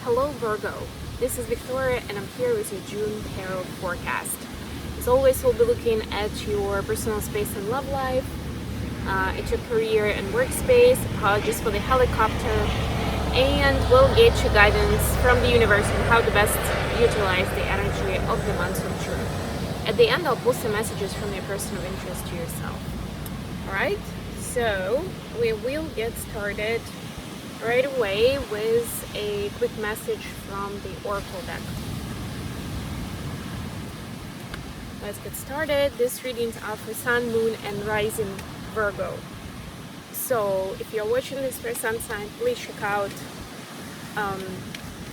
Hello Virgo, this is Victoria and I'm here with your June tarot forecast. As always, we'll be looking at your personal space and love life, at your career and workspace, apologies for the helicopter, and we'll get you guidance from the universe on how to best utilize the energy of the month of June. At the end, I'll post some messages from your person of interest to yourself. Alright, so we will get started right away with a quick message from the Oracle deck. Let's get started. This readings are for Sun, Moon, and Rising Virgo. So if you're watching this for Sun sign, please check out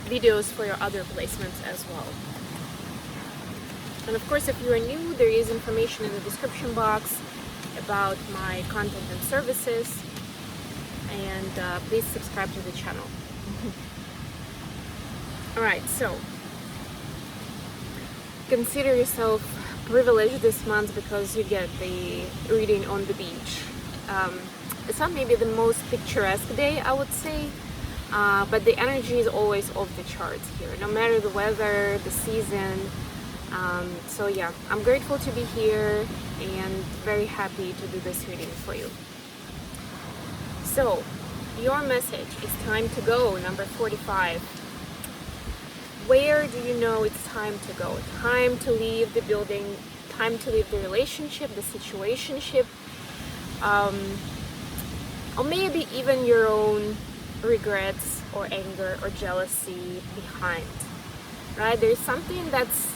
videos for your other placements as well. And of course, if you are new, there is information in the description box about my content and services. And please subscribe to the channel. Alright, so consider yourself privileged this month because you get the reading on the beach. It's not maybe the most picturesque day, I would say, but the energy is always off the charts here, no matter the weather, the season. So yeah, I'm grateful to be here and very happy to do this reading for you. So, your message is time to go, number 45. Where do you know it's time to go? Time to leave the building, time to leave the relationship, the situationship, or maybe even your own regrets or anger or jealousy behind, right? There's something that's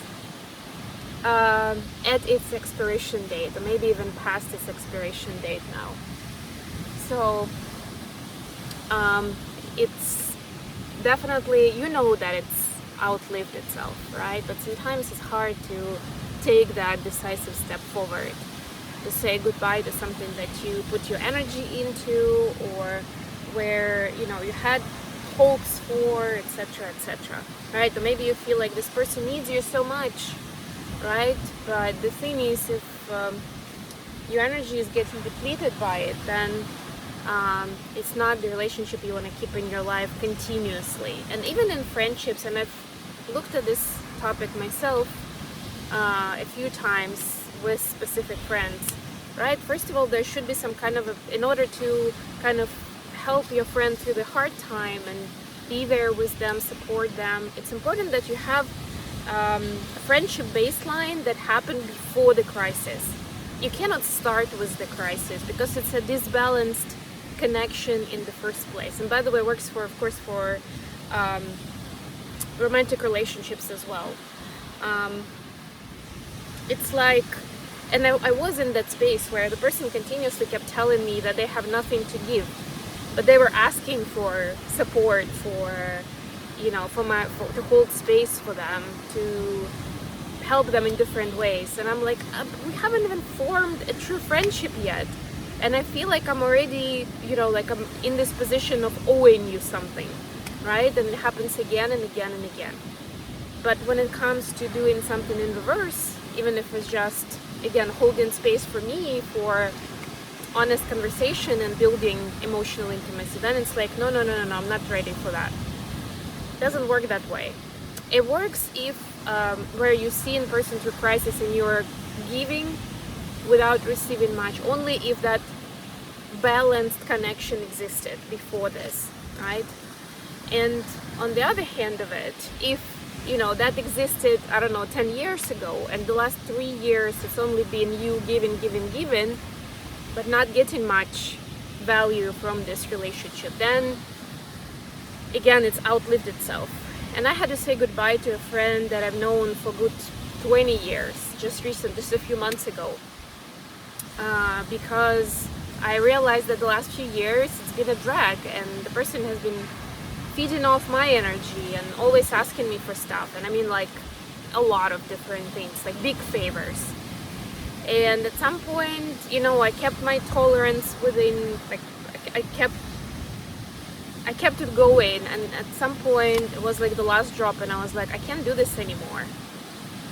at its expiration date, or maybe even past its expiration date now. So, it's definitely, you know that it's outlived itself, right? But sometimes it's hard to take that decisive step forward, to say goodbye to something that you put your energy into, or where, you know, you had hopes for, etc., etc., right? Or maybe you feel like this person needs you so much, right? But the thing is, if your energy is getting depleted by it, then it's not the relationship you want to keep in your life continuously. And even in friendships, and I've looked at this topic myself a few times with specific friends, right? First of all, there should be some kind of in order to kind of help your friend through the hard time and be there with them, support them, it's important that you have a friendship baseline that happened before the crisis. You cannot start with the crisis because it's a disbalanced connection in the first place. And by the way, it works for, of course, for romantic relationships as well. It's like, and I was in that space where the person continuously kept telling me that they have nothing to give, but they were asking for support, for, you know, to hold space for them, to help them in different ways. And I'm like, we haven't even formed a true friendship yet. And I feel like I'm already, you know, like I'm in this position of owing you something, right? And it happens again and again and again. But when it comes to doing something in reverse, even if it's just, again, holding space for me for honest conversation and building emotional intimacy, then it's like, no, I'm not ready for that. It doesn't work that way. It works if, where you see in person through crisis and you're giving without receiving much, only if that balanced connection existed before this, right? And on the other hand of it, if, you know, that existed, I don't know, 10 years ago, and the last 3 years it's only been you giving, but not getting much value from this relationship, then again, it's outlived itself. And I had to say goodbye to a friend that I've known for good 20 years, just a few months ago. Because I realized that the last few years it's been a drag, and the person has been feeding off my energy and always asking me for stuff, and I mean like a lot of different things, like big favors. And at some point, you know, I kept my tolerance within, like I kept it going, and at some point it was like the last drop, and I was like, I can't do this anymore.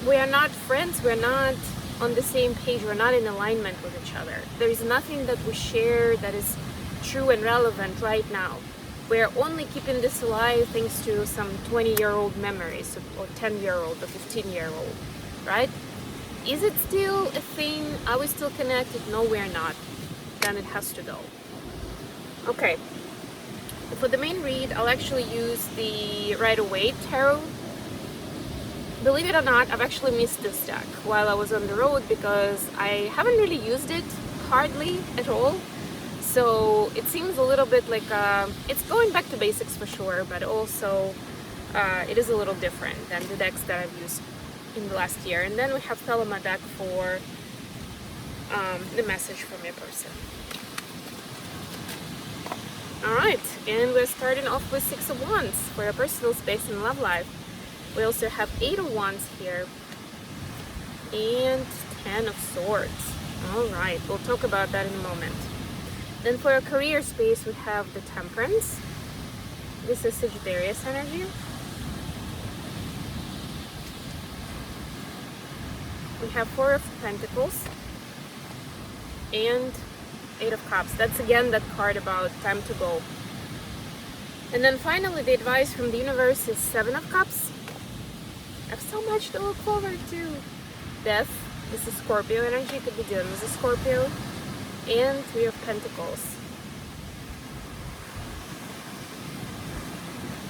We are not friends, we're not on the same page, we're not in alignment with each other. There is nothing that we share that is true and relevant right now. We're only keeping this alive thanks to some 20-year-old memories, or 10-year-old or 15-year-old, right? Is it still a thing? Are we still connected? No, we're not. Then it has to go. Okay. For the main read, I'll actually use the Rider-Waite Tarot. Believe it or not, I've actually missed this deck while I was on the road because I haven't really used it hardly at all. So it seems a little bit like it's going back to basics for sure, but also it is a little different than the decks that I've used in the last year. And then we have Thelema deck for the message from your person. Alright, and we're starting off with 6 of Wands for your personal space and love life. We also have 8 of Wands here and 10 of Swords. Alright, we'll talk about that in a moment. Then for your career space, we have the Temperance. This is Sagittarius energy. We have 4 of Pentacles and 8 of Cups. That's again that card about time to go. And then finally, the advice from the universe is 7 of Cups. I have so much to look forward to. Death. This is Scorpio energy. Could be dealing with a Scorpio. And 3 of Pentacles.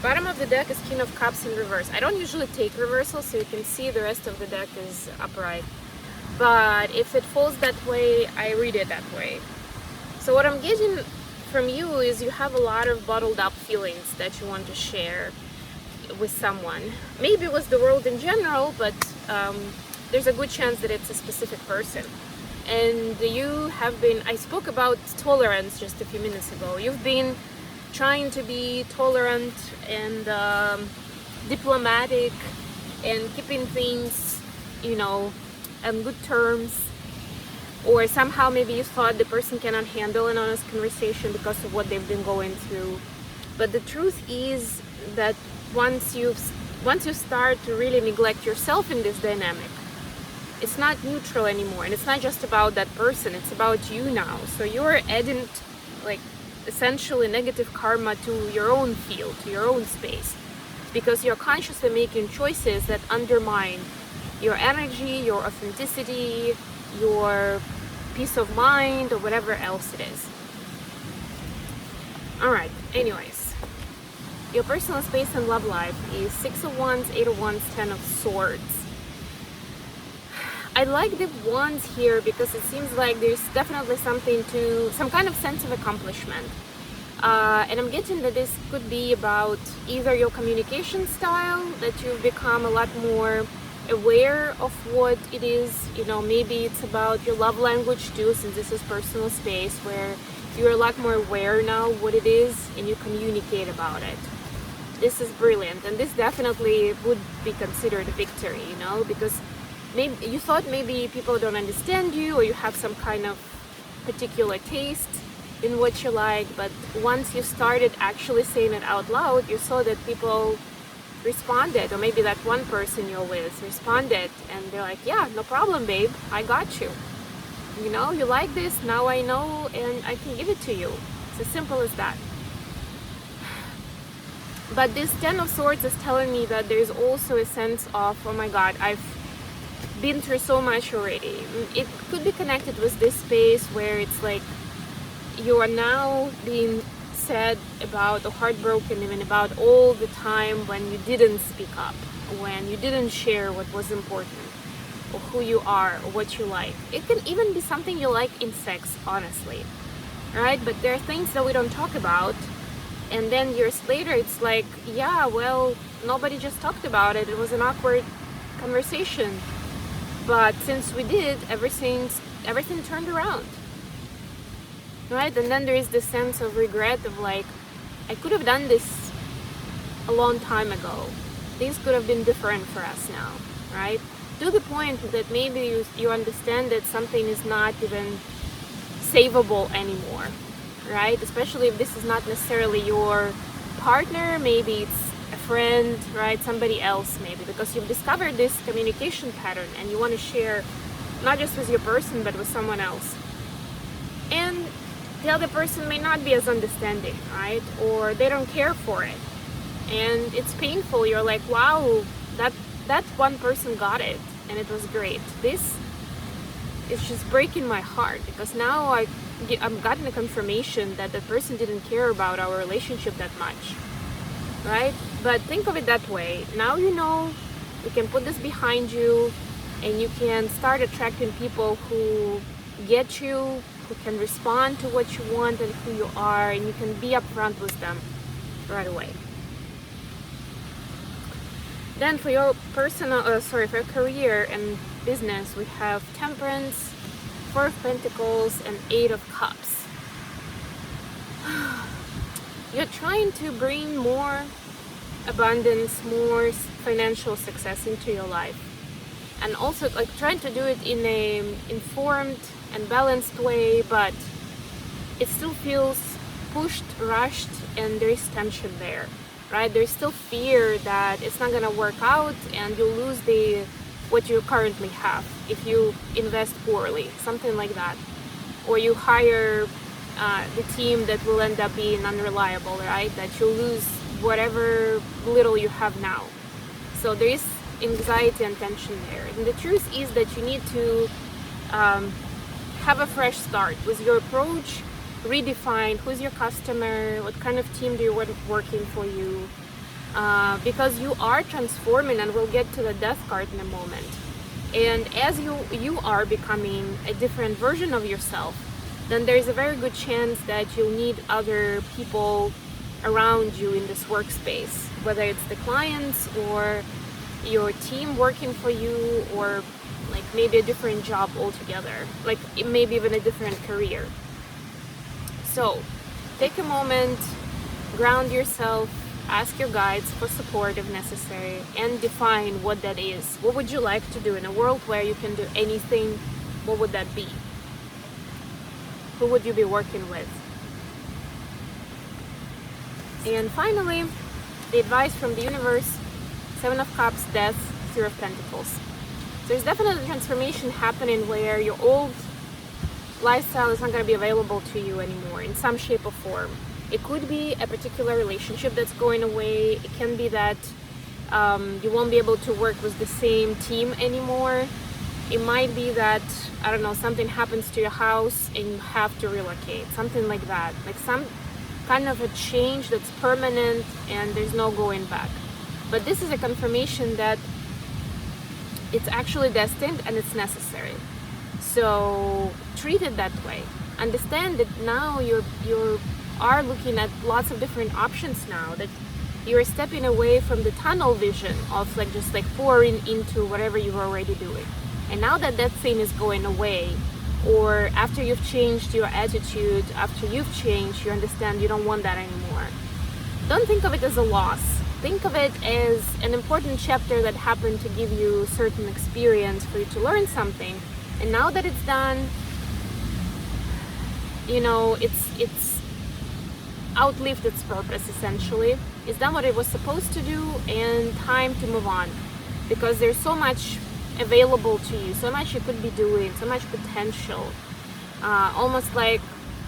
Bottom of the deck is King of Cups in reverse. I don't usually take reversal, so you can see the rest of the deck is upright. But if it falls that way, I read it that way. So what I'm getting from you is you have a lot of bottled up feelings that you want to share with someone. Maybe with the world in general, but there's a good chance that it's a specific person. And you have been, I spoke about tolerance just a few minutes ago. You've been trying to be tolerant and diplomatic and keeping things, you know, on good terms. Or somehow maybe you thought the person cannot handle an honest conversation because of what they've been going through. But the truth is that once you start to really neglect yourself in this dynamic, it's not neutral anymore, and it's not just about that person, it's about you now. So you're adding like essentially negative karma to your own field, to your own space, because you're consciously making choices that undermine your energy, your authenticity, your peace of mind, or whatever else it is. Alright, anyways, your personal space and love life is 6 of Wands, 8 of Wands, 10 of Swords. I like the Wands here because it seems like there's definitely something to, some kind of sense of accomplishment. And I'm getting that this could be about either your communication style, that you've become a lot more aware of what it is, you know, maybe it's about your love language too, since this is personal space, where you're a lot more aware now what it is and you communicate about it. This is brilliant, and this definitely would be considered a victory, you know, because maybe you thought maybe people don't understand you, or you have some kind of particular taste in what you like, but once you started actually saying it out loud, you saw that people responded, or maybe that one person you're with responded, and they're like, yeah, no problem, babe, I got you. You know, you like this, now I know, and I can give it to you. It's as simple as that. But this 10 of Swords is telling me that there's also a sense of, oh my god, I've been through so much already. It could be connected with this space where it's like you are now being sad about, or heartbroken even about, all the time when you didn't speak up, when you didn't share what was important, or who you are, or what you like. It can even be something you like in sex, honestly, right? But there are things that we don't talk about, and then years later it's like, yeah, well, nobody just talked about it, it was an awkward conversation, but since we did, everything turned around, right? And then there is this sense of regret of like, I could have done this a long time ago. Things could have been different for us now, right? To the point that maybe you understand that something is not even savable anymore, right? Especially if this is not necessarily your partner, maybe it's a friend, right? Somebody else maybe, because you've discovered this communication pattern and you want to share not just with your person but with someone else. And the other person may not be as understanding, right? Or they don't care for it. And it's painful. You're like, wow, that one person got it and it was great. This is just breaking my heart, because now I'm gotten a confirmation that the person didn't care about our relationship that much, right? But think of it that way. Now you know, you can put this behind you, and you can start attracting people who get you, who can respond to what you want and who you are, and you can be upfront with them right away. Then for your for your career and business, we have Temperance, Four of Pentacles, and Eight of Cups. You're trying to bring more abundance, more financial success into your life, and also like trying to do it in a informed and balanced way, but it still feels pushed, rushed, and there is tension there, right? There's still fear that it's not gonna work out and you'll lose what you currently have if you invest poorly, something like that. Or you hire the team that will end up being unreliable, right? That you'll lose whatever little you have now. So there is anxiety and tension there. And the truth is that you need to have a fresh start with your approach. Redefine who's your customer, what kind of team do you want working for you, because you are transforming, and we'll get to the Death card in a moment. And as you are becoming a different version of yourself, then there's a very good chance that you'll need other people around you in this workspace, whether it's the clients or your team working for you, or like maybe a different job altogether, like maybe even a different career. So take a moment, ground yourself, ask your guides for support if necessary, and define what that is. What would you like to do in a world where you can do anything? What would that be? Who would you be working with? And finally, the advice from the universe: Seven of Cups, Death, Three of Pentacles. There's definitely a transformation happening where your old lifestyle is not going to be available to you anymore in some shape or form. It could be a particular relationship that's going away. It can be that you won't be able to work with the same team anymore. It might be that, I don't know, something happens to your house and you have to relocate, something like that, like some kind of a change that's permanent and there's no going back. But this is a confirmation that it's actually destined and it's necessary. So treat it that way. Understand that now you are looking at lots of different options now, that you're stepping away from the tunnel vision of just pouring into whatever you're already doing. And now that thing is going away, or after you've changed your attitude, after you've changed, you understand you don't want that anymore. Don't think of it as a loss. Think of it as an important chapter that happened to give you certain experience for you to learn something. And now that it's done, it's outlived its purpose, essentially. It's done what it was supposed to do, and time to move on. Because there's so much available to you, so much you could be doing, so much potential. Almost like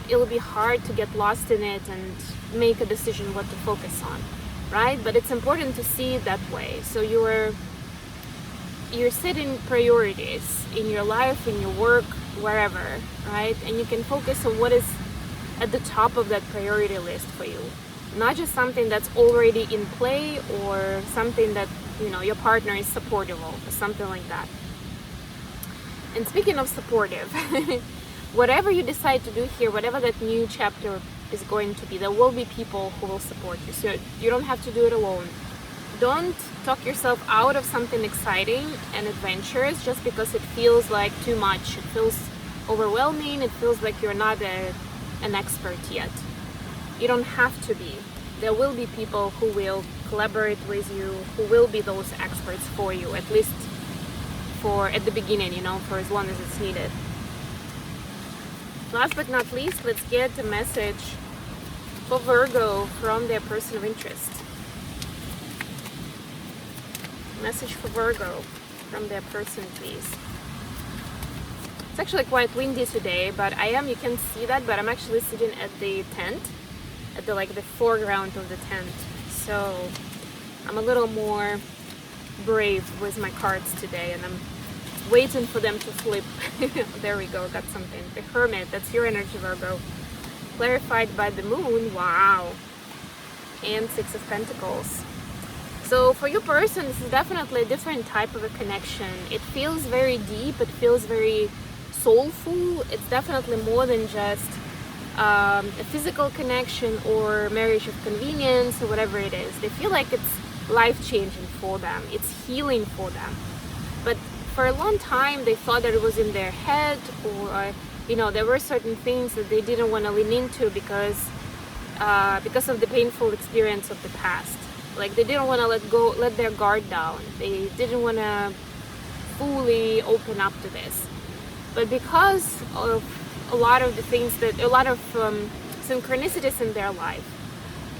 it'll be hard to get lost in it and make a decision what to focus on, right? But it's important to see it that way. So you're setting priorities in your life, in your work, wherever, right? And you can focus on what is at the top of that priority list for you. Not just something that's already in play, or something that your partner is supportive of, or something like that. And speaking of supportive, whatever you decide to do here, whatever that new chapter is going to be, there will be people who will support you. So you don't have to do it alone. Don't talk yourself out of something exciting and adventurous just because it feels like too much. It feels overwhelming. It feels like you're not an expert yet. You don't have to be. There will be people who will collaborate with you, who will be those experts for you, at least at the beginning, for as long as it's needed. Last but not least, let's get a message for Virgo from their person of interest. Message for Virgo from their person, please. actually quite windy today, but you can see that, but I'm actually sitting at the tent, at the foreground of the tent. So I'm a little more brave with my cards today, and I'm waiting for them to flip. There we go, got something. The Hermit, that's your energy, Virgo. Clarified by the moon, wow. And Six of Pentacles. So for your person, this is definitely a different type of a connection. It feels very deep, it feels very soulful. It's definitely more than just a physical connection or marriage of convenience or whatever it is. They feel like it's life-changing for them, it's healing for them. But for a long time they thought that it was in their head, or there were certain things that they didn't want to lean into because of the painful experience of the past. Like they didn't want to let their guard down. They didn't want to fully open up to this. But because of a lot of synchronicities in their life,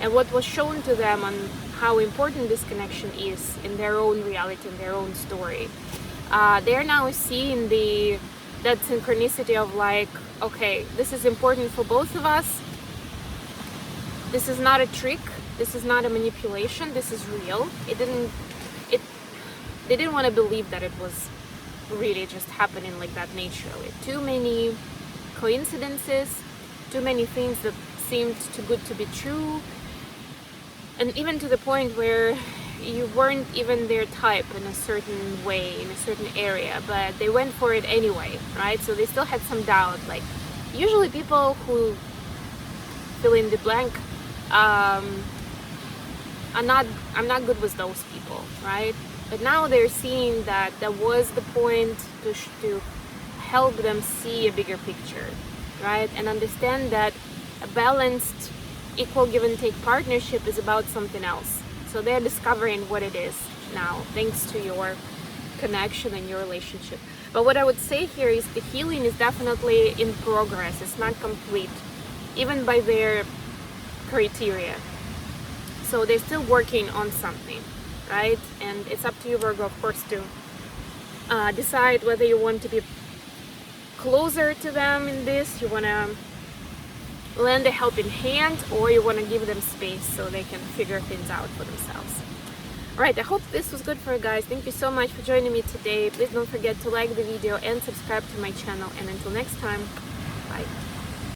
and what was shown to them on how important this connection is in their own reality, in their own story, they're now seeing that synchronicity of okay, this is important for both of us. This is not a trick. This is not a manipulation. This is real. They didn't want to believe that it was really just happening like that naturally. Too many coincidences, too many things that seemed too good to be true, and even to the point where you weren't even their type in a certain way, in a certain area, but they went for it anyway, right? So they still had some doubt. Like usually people who fill in the blank, I'm not good with those people, right? But now they're seeing that that was the point to help them see a bigger picture, right? And understand that a balanced, equal give and take partnership is about something else. So they're discovering what it is now, thanks to your connection and your relationship. But what I would say here is the healing is definitely in progress. It's not complete, even by their criteria. So they're still working on something, right? And it's up to you, Virgo, of course, to decide whether you want to be closer to them in this, you want to lend a helping hand, or you want to give them space so they can figure things out for themselves. Alright, I hope this was good for you guys. Thank you so much for joining me today. Please don't forget to like the video and subscribe to my channel. And until next time,